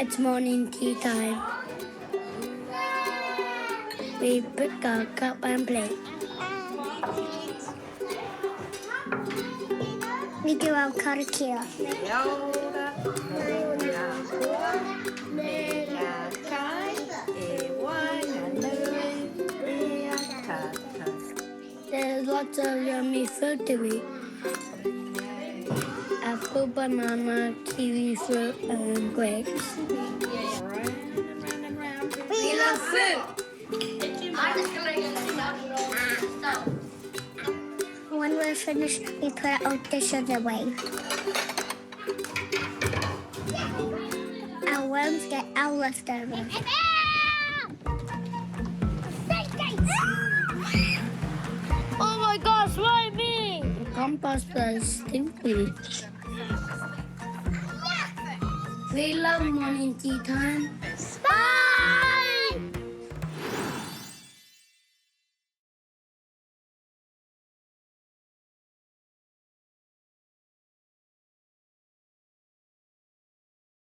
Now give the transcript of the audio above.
It's morning tea time. We pick our cup and plate. We do our karakia. There's lots of yummy food to eat. Apple, banana, kiwi fruit, and grapes. We love food. When we're finished, we put our dishes away. Our worms get our leftovers. Oh my gosh, why me? The compost is stinky. We love morning tea time. Bye!